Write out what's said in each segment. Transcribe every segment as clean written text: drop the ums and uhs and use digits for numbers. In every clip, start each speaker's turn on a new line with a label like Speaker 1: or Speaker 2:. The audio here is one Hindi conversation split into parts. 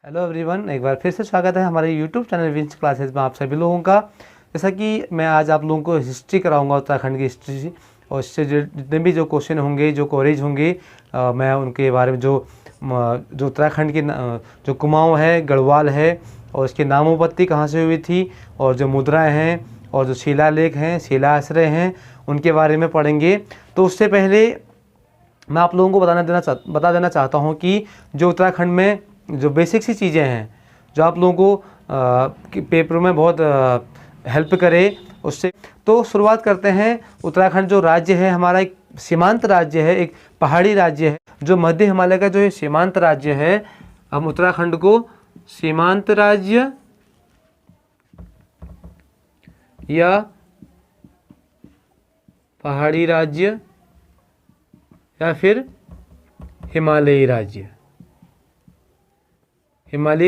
Speaker 1: हेलो एवरीवन, एक बार फिर से स्वागत है हमारे यूट्यूब चैनल विंस क्लासेस में आप सभी लोगों का। जैसा कि मैं आज आप लोगों को हिस्ट्री कराऊंगा, उत्तराखंड की हिस्ट्री, और इससे जितने भी जो क्वेश्चन होंगे, जो कवरेज होंगे, मैं उनके बारे में जो उत्तराखंड की जो कुमाऊँ है, गढ़वाल है, और इसकी नामोपत्ति कहाँ से हुई थी, और जो मुद्राएँ हैं और जो शिलालेख हैं, शिलाश्रय हैं, उनके बारे में पढ़ेंगे। तो उससे पहले मैं आप लोगों को बता देना चाहता हूँ कि जो उत्तराखंड में जो बेसिक सी चीज़ें हैं, जो आप लोगों को पेपर में बहुत हेल्प करे, उससे तो शुरुआत करते हैं। उत्तराखंड जो राज्य है हमारा, एक सीमांत राज्य है, एक पहाड़ी राज्य है, जो मध्य हिमालय का जो है सीमांत राज्य है। हम उत्तराखंड को सीमांत राज्य या पहाड़ी राज्य या फिर हिमालयी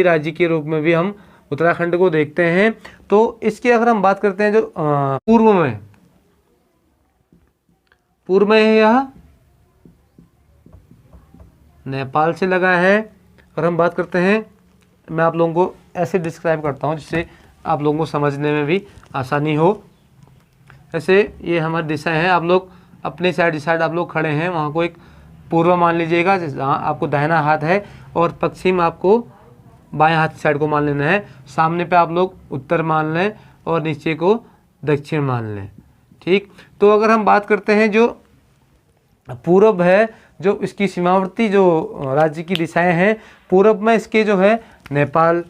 Speaker 1: राज्य के रूप में भी हम उत्तराखंड को देखते हैं। तो इसकी अगर हम बात करते हैं, जो पूर्व में है, यह नेपाल से लगा है। और हम बात करते हैं, मैं आप लोगों को ऐसे डिस्क्राइब करता हूं जिससे आप लोगों को समझने में भी आसानी हो। जैसे ये हमारी दिशा है, आप लोग अपने साइड आप लोग खड़े हैं, वहाँ को एक पूर्व मान लीजिएगा, जहाँ आपको दाहिना हाथ है, और पश्चिम आपको बाएं हाथ साइड को मान लेना है। सामने पे आप लोग उत्तर मान लें और नीचे को दक्षिण मान लें। ठीक, तो अगर हम बात करते हैं, जो पूर्व है, जो इसकी सीमावर्ती जो राज्य की दिशाएं हैं, पूर्व में इसके जो है नेपाल,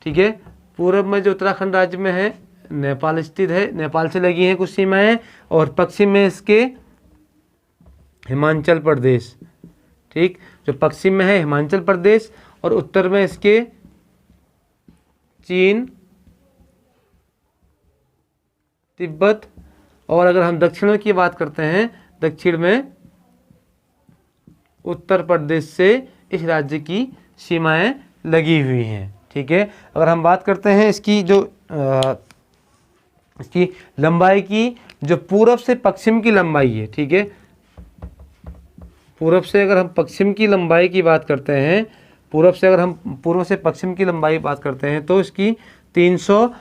Speaker 1: ठीक है, पूर्व में जो उत्तराखंड राज्य में है नेपाल स्थित है, नेपाल से लगी हैं कुछ सीमाएं, और पश्चिम में इसके हिमाचल प्रदेश, ठीक, जो पश्चिम में है हिमाचल प्रदेश, और उत्तर में इसके चीन, तिब्बत, और अगर हम दक्षिण की बात करते हैं, दक्षिण में उत्तर प्रदेश से इस राज्य की सीमाएं लगी हुई हैं। ठीक है, अगर हम बात करते हैं इसकी जो इसकी लंबाई की, जो पूर्व से पश्चिम की लंबाई है, ठीक है, पूर्व से अगर हम पश्चिम की लंबाई की बात करते हैं, पूर्व से पश्चिम की लंबाई बात करते हैं, तो इसकी 300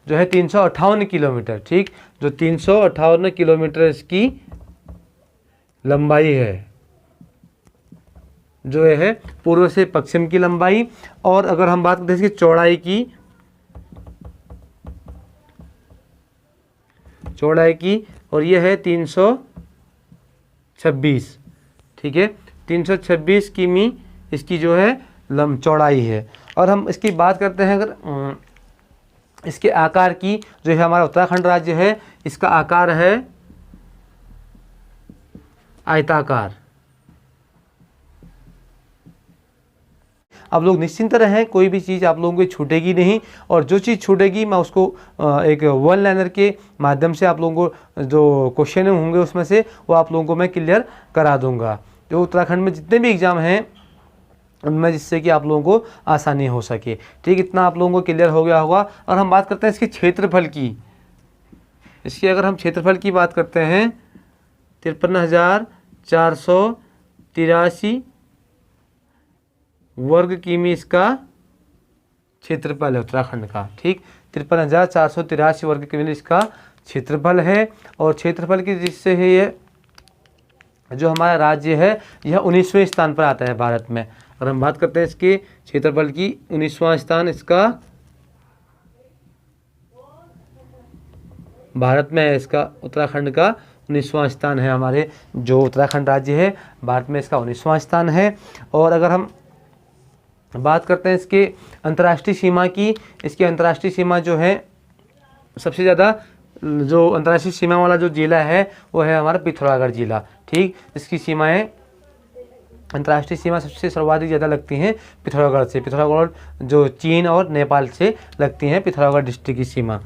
Speaker 1: जो है 358 किलोमीटर, ठीक, जो 358 किलोमीटर इसकी लंबाई है, जो है पूर्व से पश्चिम की लंबाई। और अगर हम बात करते हैं इसकी चौड़ाई की, और ये है 326, ठीक है, 326 किमी इसकी जो है चौड़ाई है। और हम इसकी बात करते हैं, अगर इसके आकार की, जो है हमारा उत्तराखंड राज्य है, इसका आकार है आयताकार। आप लोग निश्चिंत रहें, कोई भी चीज़ आप लोगों को छूटेगी नहीं, और जो चीज़ छूटेगी मैं उसको एक वन लाइनर के माध्यम से आप लोगों को जो क्वेश्चन होंगे उसमें से वो आप लोगों को मैं क्लियर करा दूंगा, जो उत्तराखंड में जितने भी एग्ज़ाम हैं उनमें, जिससे कि आप लोगों को आसानी हो सके। ठीक, इतना आप लोगों को क्लियर हो गया होगा। और हम बात करते हैं इसके क्षेत्रफल की। इसकी अगर हम क्षेत्रफल की बात करते हैं, 53,483 वर्ग किमी इसका क्षेत्रफल है उत्तराखंड का। ठीक, 53,483 वर्ग किमी इसका क्षेत्रफल है। और क्षेत्रफल की जिससे है ये जो हमारा राज्य है, यह 19वें स्थान पर आता है भारत में। अगर हम बात करते हैं इसके क्षेत्रफल की, 19वां स्थान इसका भारत में है, इसका उत्तराखंड का 19वां स्थान है। हमारे जो उत्तराखंड राज्य है भारत में इसका 19वां स्थान है। और अगर हम बात करते हैं इसके अंतर्राष्ट्रीय सीमा की, इसकी अंतर्राष्ट्रीय सीमा जो है, सबसे ज़्यादा जो अंतर्राष्ट्रीय सीमा वाला जो जिला है वो है हमारा पिथौरागढ़ जिला। ठीक, इसकी सीमाएं, अंतर्राष्ट्रीय सीमा सबसे सर्वाधिक ज़्यादा लगती हैं पिथौरागढ़ से। पिथौरागढ़ जो चीन और नेपाल से लगती हैं, पिथौरागढ़ डिस्ट्रिक्ट की सीमा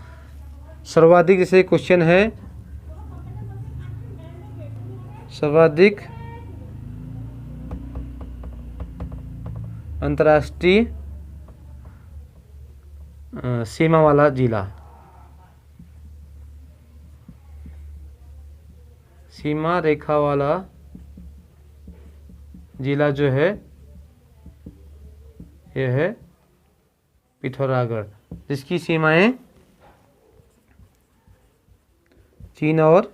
Speaker 1: सर्वाधिक। जैसे क्वेश्चन है, सर्वाधिक अंतर्राष्ट्रीय सीमा वाला जिला, सीमा रेखा वाला जिला जो है यह है पिथौरागढ़, जिसकी सीमाएं चीन और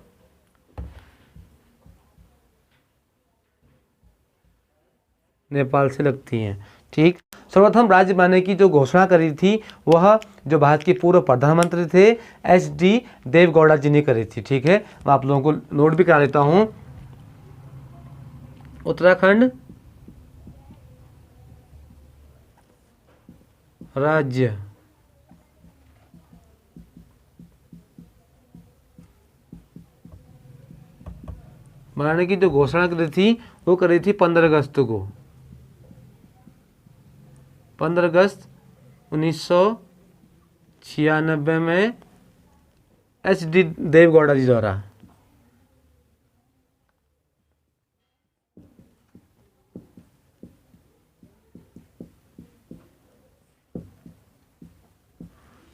Speaker 1: नेपाल से लगती हैं। ठीक, सर्वप्रथम राज्य बनाने की जो घोषणा करी थी वह जो भारत के पूर्व प्रधानमंत्री थे एच.डी. देवगौड़ा जी ने करी थी। ठीक है, मैं आप लोगों को नोट भी करा देता हूं। उत्तराखंड राज्य बनाने की जो घोषणा करी थी वो करी थी 15 अगस्त को, 15 अगस्त 1996 में एच.डी. देवगौड़ा जी द्वारा।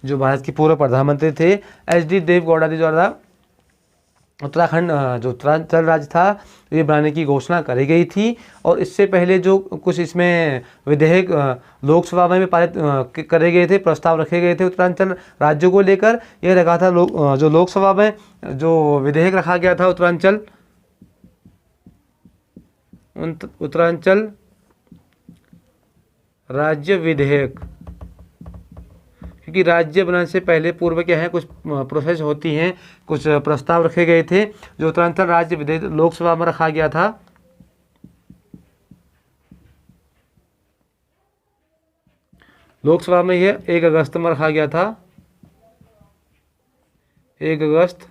Speaker 1: जो भारत के पूर्व प्रधानमंत्री थे एच.डी. देवगौड़ा जी द्वारा उत्तराखंड जो उत्तरांचल राज्य था ये बनाने की घोषणा करी गई थी। और इससे पहले जो कुछ इसमें विधेयक लोकसभा में भी पारित करे गए थे, प्रस्ताव रखे गए थे उत्तरांचल राज्यों को लेकर। यह रखा था जो लोकसभा में जो विधेयक रखा गया था उत्तरांचल राज्य विधेयक, क्योंकि राज्य बनाने से पहले पूर्व क्या है कुछ प्रोसेस होती हैं, कुछ प्रस्ताव रखे गए थे। जो उत्तरांचल राज्य विधेयक लोकसभा में रखा गया था, लोकसभा में यह 1 अगस्त में रखा गया था, 1 अगस्त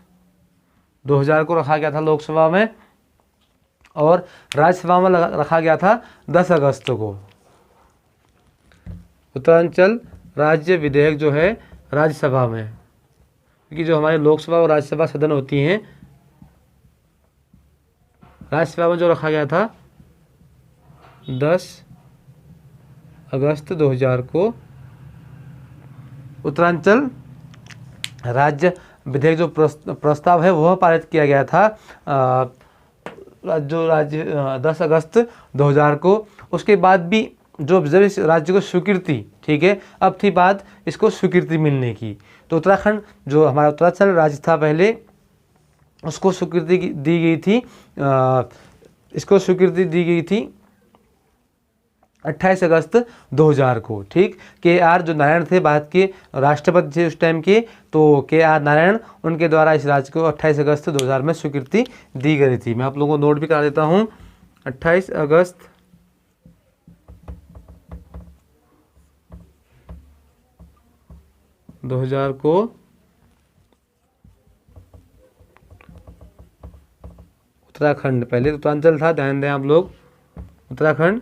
Speaker 1: 2000 को रखा गया था लोकसभा में। और राज्यसभा में रखा गया था 10 अगस्त को। उत्तरांचल राज्य विधेयक जो है राज्यसभा में, क्योंकि जो हमारे लोकसभा और राज्यसभा सदन होती हैं, राज्यसभा में जो रखा गया था 10 अगस्त 2000 को उत्तरांचल राज्य विधेयक जो प्रस्ताव है वह पारित किया गया था जो राज्य 10 अगस्त 2000 को। उसके बाद भी जब इस राज्य को स्वीकृति, ठीक है, अब थी बात इसको स्वीकृति मिलने की। तो उत्तराखंड जो हमारा उत्तरांचल राज्य था पहले, उसको स्वीकृति दी गई थी, इसको स्वीकृति दी गई थी 28 अगस्त 2000 को। ठीक, के.आर. जो नारायण थे भारत के राष्ट्रपति थे उस टाइम के, तो के.आर. नारायण, उनके द्वारा इस राज्य को 28 अगस्त 2000 में स्वीकृति दी गई थी। मैं आप लोगों को नोट भी करा देता हूँ। 28 अगस्त 2000 को उत्तराखंड, पहले उत्तरांचल था, ध्यान दें आप लोग, उत्तराखंड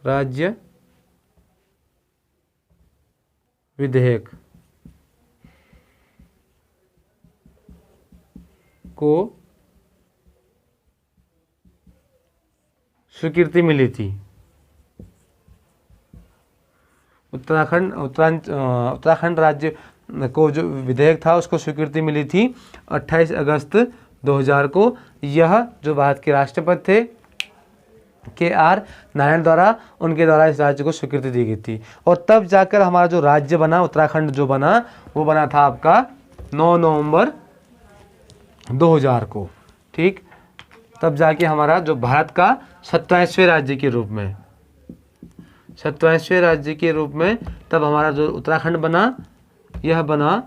Speaker 1: राज्य विधेयक को स्वीकृति मिली थी। उत्तराखंड राज्य को जो विधेयक था उसको स्वीकृति मिली थी 28 अगस्त 2000 को। यह जो भारत के राष्ट्रपति थे के.आर. नारायण द्वारा, उनके द्वारा इस राज्य को स्वीकृति दी गई थी। और तब जाकर हमारा जो राज्य बना, उत्तराखंड जो बना, वो बना था आपका 9 नवंबर 2000 को। ठीक, तब जाके हमारा जो भारत का 27वें राज्य के रूप में, 27वें राज्य के रूप में तब हमारा जो उत्तराखंड बना, यह बना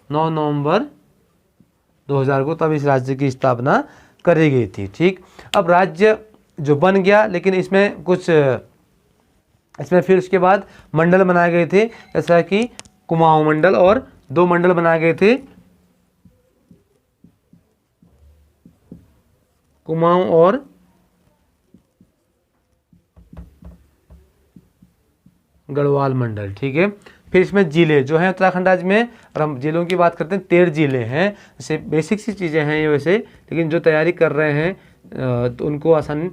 Speaker 1: 9 नवंबर 2000 को। तब इस राज्य की स्थापना करी गई थी। ठीक, अब राज्य जो बन गया, लेकिन इसमें फिर उसके बाद मंडल बनाए गए थे, जैसा कि कुमाऊं मंडल, और 2 मंडल बनाए गए थे, कुमाऊं और गढ़वाल मंडल। ठीक है, फिर इसमें जिले जो हैं उत्तराखंड राज्य में, और हम जिलों की बात करते हैं, 13 जिले हैं। जैसे बेसिक सी चीज़ें हैं ये वैसे, लेकिन जो तैयारी कर रहे हैं तो उनको आसानी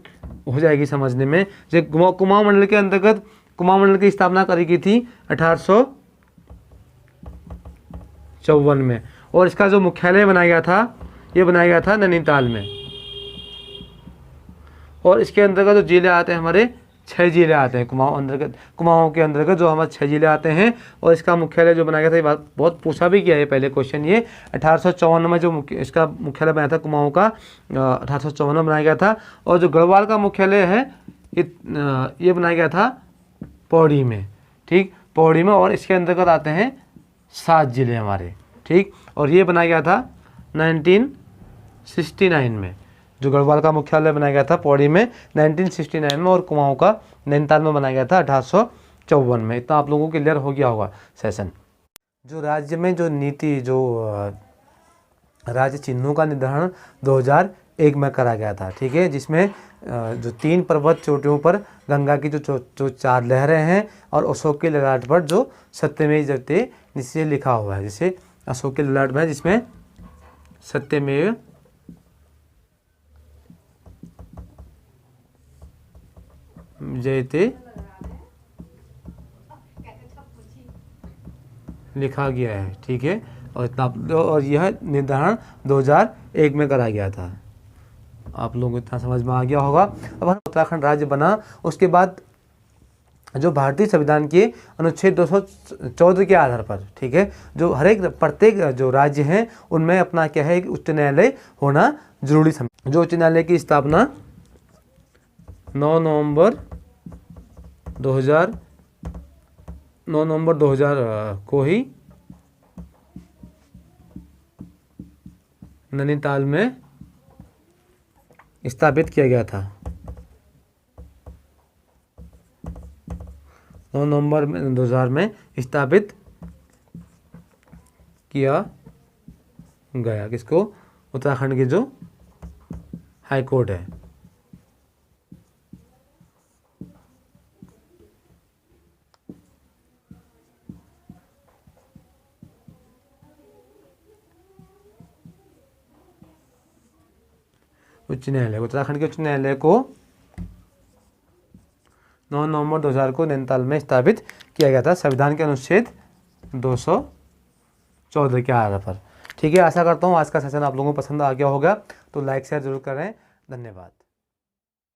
Speaker 1: हो जाएगी समझने में। जैसे कुमाऊं मंडल के अंतर्गत कुमाऊं मंडल की स्थापना करी गई थी 1854 में, और इसका जो मुख्यालय बनाया गया था, ये बनाया गया था नैनीताल में। और इसके अंतर्गत जो जिले आते हैं हमारे 6 जिले आते हैं कुमाऊं के अंतर्गत जो हमारे 6 जिले आते हैं। और इसका मुख्यालय जो बनाया गया था, ये बात बहुत पूछा भी किया है पहले क्वेश्चन, ये 1854 में जो इसका मुख्यालय बनाया था कुमाऊं का, 1854 में बनाया गया था। और जो गढ़वाल का मुख्यालय है ये बनाया गया था पौड़ी में, ठीक, पौड़ी में। और इसके अंतर्गत आते हैं 7 जिले हमारे, ठीक। और ये बनाया गया था 1969 में, जो गढ़वाल का मुख्यालय बनाया गया था पौड़ी में 1969 में, और कुमाऊं का नैनीताल में बनाया गया था 1854 में। इतना आप लोगों को क्लियर हो गया होगा सेशन। जो राज्य में जो नीति, जो राज्य चिन्हों का निर्धारण 2001 में करा गया था, ठीक है, जिसमें जो 3 पर्वत चोटियों पर गंगा की जो 4 लहरें हैं, और अशोक के ललाट पर जो सत्यमेव जयते नीचे लिखा हुआ है, जिसे अशोक के ललाट में जिसमें सत्यमेव जयते लिखा गया है, ठीक है। और इतना, और यह निर्धारण 2001 में करा गया था। आप लोगों को इतना समझ में आ गया होगा। अब उत्तराखंड राज्य बना, उसके बाद जो भारतीय संविधान के अनुच्छेद 214 के आधार पर, ठीक है, जो प्रत्येक जो राज्य हैं उनमें अपना क्या है, उच्च न्यायालय होना जरूरी समझा। जो उच्च न्यायालय की स्थापना 9 नवंबर 2000 को ही नैनीताल में स्थापित किया गया था। 9 नवंबर 2000 में स्थापित किया गया। किसको? उत्तराखंड की जो हाई कोर्ट है। उच्च न्यायालय, उत्तराखंड के उच्च न्यायालय को 9 नवंबर 2000 को नैनीताल में स्थापित किया गया था संविधान के अनुच्छेद 214 के आधार पर। ठीक है, आशा करता हूँ आज का सेशन आप लोगों को पसंद आ गया होगा। तो लाइक शेयर जरूर करें। धन्यवाद।